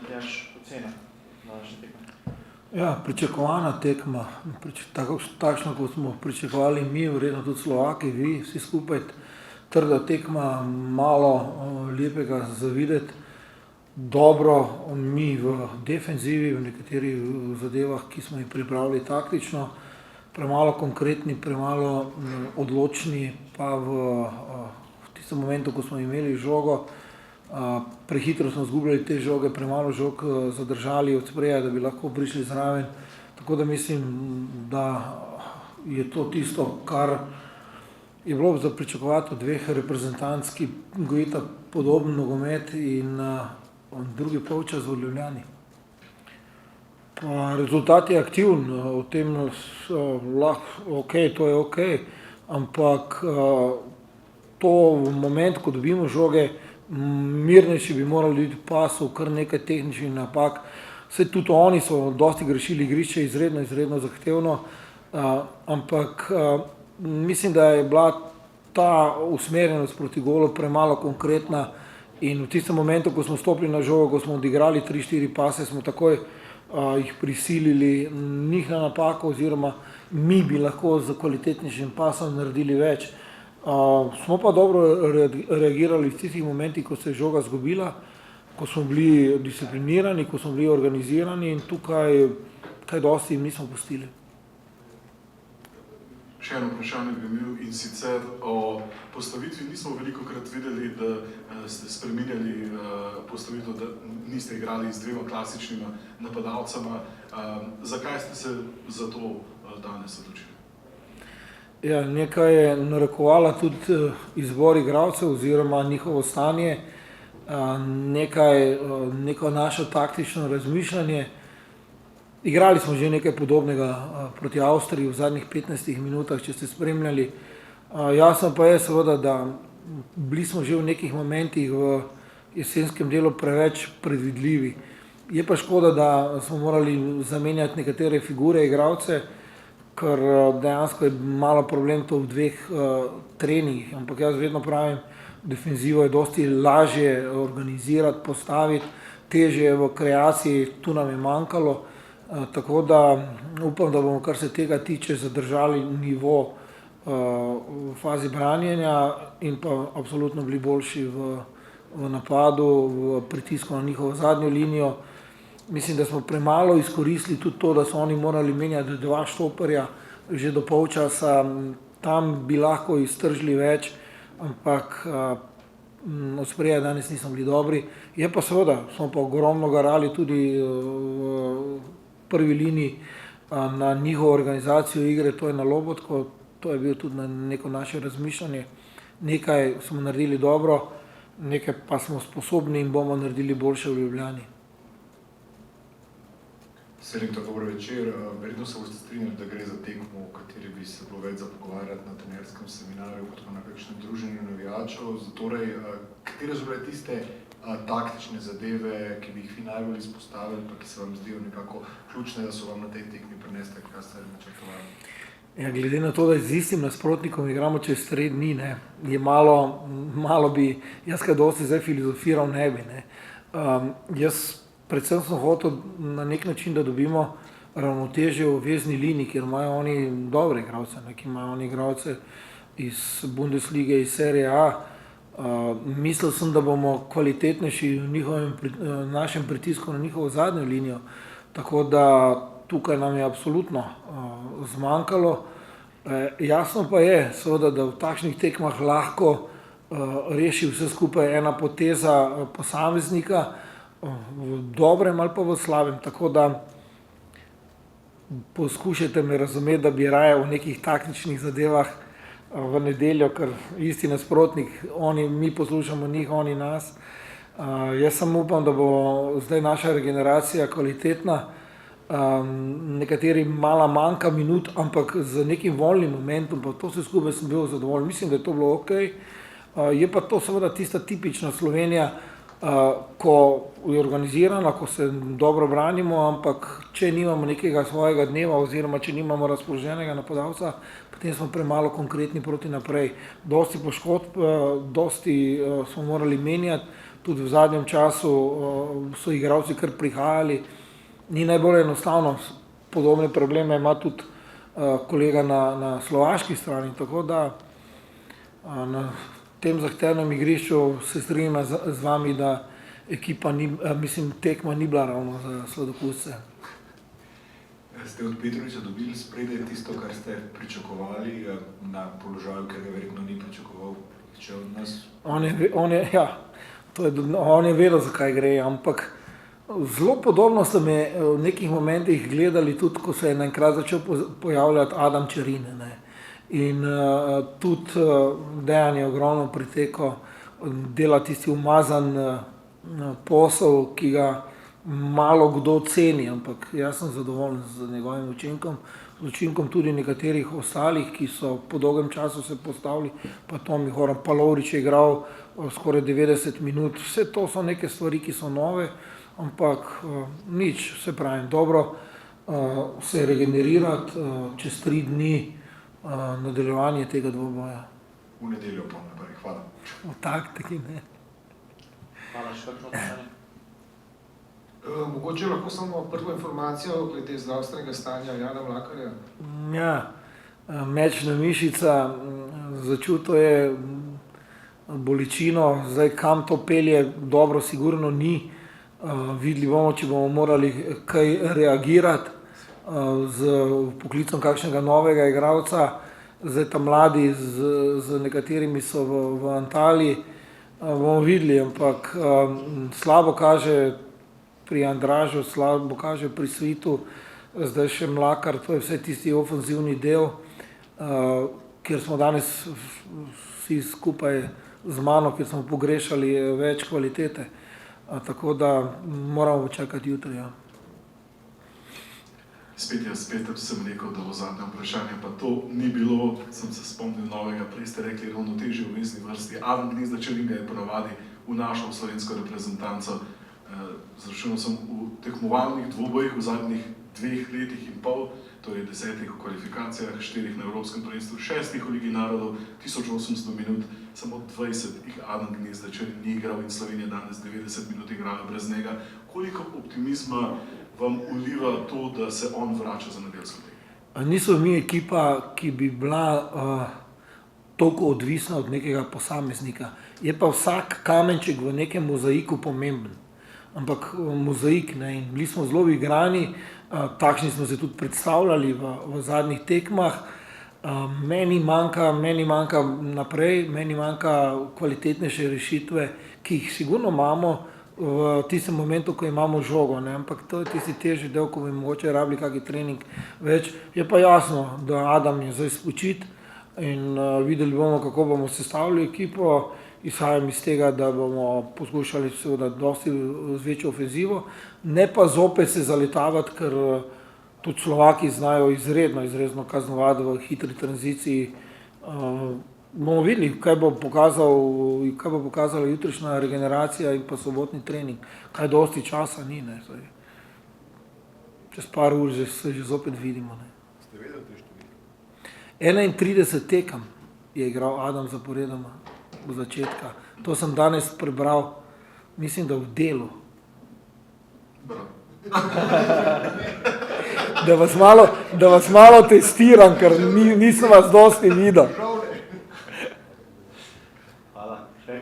Matjaž, ocena današnje tekme? Ja, pričakovana tekma, takšno, kot smo pričakovali mi, verjetno tudi Slovaki, vi, vsi skupaj. Trda tekma, malo lepega za videti. Dobro, mi v defenzivi, v nekaterih zadevah, ki smo jih pripravili taktično, premalo konkretni, premalo odločni, pa v tistem momentu, ko smo imeli žogo, prehitro smo izgubljali te žoge, premalo žog zadržali od spreja, da bi lahko prišli zraven. Tako da mislim, da je to tisto, kar je bilo za pričakovati od dveh reprezentanc, ki gojita podoben nogomet in drugi polčas v Ljubljani. Pa rezultat je aktiven, o tem lahko, to je ok, ampak to v moment, ko dobimo žoge, mirnejši bi morali biti pasov, kar nekaj tehničnih napak. Saj tudi oni so dosti grešili, igrišče izredno zahtevno, ampak mislim, da je bila ta usmerjenost proti golu premalo konkretna in v tistem momentu, ko smo stopili na žogo, ko smo odigrali 3-4 pase, smo takoj jih prisilili njih na napako oziroma mi bi lahko z kvalitetnejšim pasom naredili več. Smo pa dobro reagirali v tistih momentih, ko se je žoga izgubila, ko smo bili disciplinirani, ko smo bili organizirani in tukaj kaj dosti jim nismo pustili. Še eno vprašanje bi imel in sicer o postavitvi. Nismo velikokrat videli, da ste spreminjali postavitev, da niste igrali z dvema klasičnima napadalcema. Zakaj ste se za to danes odločili? Ja, nekaj je narekovala tudi izbor igralcev oziroma njihovo stanje, neko naše taktično razmišljanje. Igrali smo že nekaj podobnega proti Avstriji v zadnjih 15 minutah, če ste spremljali. Jasno pa je seveda, da bili smo že v nekih momentih v jesenskem delu preveč predvidljivi. Je pa škoda, da smo morali zamenjati nekatere figure igralce, ker dejansko je malo problem to v dveh treningih, ampak jaz vedno pravim, defenzivo je dosti lažje organizirati, postaviti, težje v kreaciji, tu nam je manjkalo, tako da upam, da bomo, kar se tega tiče, zadržali nivo v fazi branjenja in pa absolutno bili boljši v napadu, v pritisku na njihovo zadnjo linijo. Mislim, da smo premalo izkoristili tudi to, da so oni morali menjati 2 štoperja že do polčasa. Tam bi lahko iztržili več, ampak od spreja danes nismo bili dobri. Je pa seveda, smo pa ogromno garali tudi v prvi liniji na njihovo organizacijo igre, to je na Lobotko, to je bil tudi na neko naše razmišljanje. Nekaj smo naredili dobro, nekaj pa smo sposobni in bomo naredili boljše v Ljubljani. Selektor, dober večer. Verjetno se boste strinjali, da gre za tekmo, v kateri bi se bilo več za pogovarjati na trenerskem seminarju, kot pa na kakšnem druženju navijačev. Zatorej, katere so bile tiste taktične zadeve, ki bi jih vi najbolj izpostavili, pa ki se vam zdijo nekako ključne, da so vam na tej tekmi prinesle, kaj ste načrtovali? Ja, glede na to, da z istim nasprotnikom igramo čez 3 dni, je malo bi, jaz kaj dosti zdaj filozofiral ne bi. Jaz predvsem sem hotel na nek način, da dobimo ravnotežje v vezni liniji, kjer imajo oni dobre igralce, ki imajo oni igralce iz Bundeslige, iz Serie A. Mislil sem, da bomo kvalitetnejši v našem pritisku na njihovo zadnjo linijo, tako da tukaj nam je absolutno zmanjkalo. Jasno pa je, seveda, da v takšnih tekmah lahko reši vse skupaj ena poteza posameznika, v dobrem ali pa v slabem, tako da poskušajte me razumeti, da bi raje v nekih taktičnih zadevah v nedeljo, ker isti nasprotnik, mi poslušamo njih, oni nas. Jaz samo upam, da bo zdaj naša regeneracija kvalitetna, nekateri mala manjka minut, ampak z nekim voljnim momentom, pa to vse skupaj sem bil zadovoljen, mislim, da je to bilo ok. Je pa to seveda tista tipična Slovenija, ko je organizirana, ko se dobro branimo, ampak če nimamo nekega svojega dneva oziroma če nimamo razpoloženega napadalca, potem smo premalo konkretni proti naprej. Dosti poškodb, dosti smo morali menjati, tudi v zadnjem času so igralci kar prihajali. Ni najbolj enostavno, podobne probleme ima tudi kolega na slovaški strani, tako da na tem zahtevnem igrišču se strinjam z vami, da tekma ni bila ravno za sladokusce. Ste od Petroviča dobili spredaj tisto, kar ste pričakovali na položaju, ker ga verjetno ni pričakoval če od nas? On je vedel, zakaj gre, ampak zelo podobno ste me v nekih momentih gledali, tudi ko se je enkrat začel pojavljati Adam Čerin. In tudi Dejan je ogromno pritekel, dela tisti umazan posel, ki ga malo kdo ceni, ampak jaz sem zadovoljen z njegovim učinkom, z učinkom tudi nekaterih ostalih, ki so po dolgem času se postavili, pa Tomi Horvat, pa Lovrič je igral skoraj 90 minut, vse to so neke stvari, ki so nove, ampak nič, se pravi, dobro se regenerirati, čez 3 dni nadaljevanje tega dvoboja. V nedeljo pa naprej, hvala. V taktiki, ne. Hvala, še kakšno vprašanje? Mogoče lahko samo prvo informacijo glede zdravstvenega stanja Jana Mlakarja. Ja, mečna mišica, začutil je bolečino, zdaj kam to pelje, dobro sigurno ni. Videli bomo, če bomo morali kaj reagirati z poklicom kakšnega novega igralca. Zdaj ta mladi z nekaterimi so v Antaliji, bomo videli, ampak slabo kaže pri Andražu, slabo kaže pri Svitu, zdaj še Mlakar, to je vse tisti ofenzivni del, kjer smo danes vsi skupaj z mano, kjer smo pogrešali več kvalitete. Tako da moramo čakati jutri. Ja. Spet sem rekel, da v zadnjem vprašanju pa to ni bilo, sem se spomnil novega, prej ste rekli ravnotežje v mestni vrsti. Adam Gnezda Čerin ga je ponavadi vnašal v slovensko reprezentanco. Zračunal sem v tekmovalnih dvobojih v zadnjih 2 letih in pol, torej 10 v kvalifikacijah, 4 na Evropskem prvenstvu, 6 v Ligi narodov, 1800 minut, samo 20 jih Adam Gnezda Čerin ni igral in Slovenija danes 90 minut igrala brez njega. Koliko optimizma vam vliva to, da se on vrača za nedeljsko tekmo? Nismo mi ekipa, ki bi bila toliko odvisna od nekega posameznika. Je pa vsak kamenček v nekem mozaiku pomemben. Ampak mozaik, ne, in bili smo zelo igrani, takšni smo se tudi predstavljali v zadnjih tekmah. Meni manjka naprej, meni manjka kvalitetnejše rešitve, ki jih sigurno imamo v tistem momentu, ko imamo žogo, ne, ampak to je tisti težji del, ko bi mogoče rabili kakšen trening več. Je pa jasno, da Adam je zdaj spočit in videli bomo, kako bomo sestavili ekipo. Izhajam iz tega, da bomo poskušali seveda dosti z večjo ofenzivo, ne pa zopet se zaletavati, ker tudi Slovaki znajo izredno kaznovati v hitri tranziciji. Bomo videli, kaj bo pokazala jutrišnja regeneracija in pa sobotni trening, kaj dosti časa ni. Ne, čez par ur se že zopet vidimo. Ne. Ste vedeli te številke? 31 tekem je igral Adam zaporedoma. V začetka. To sem danes prebral, mislim, da v Delu. Da vas malo testiram, ker nisem vas dosti videl.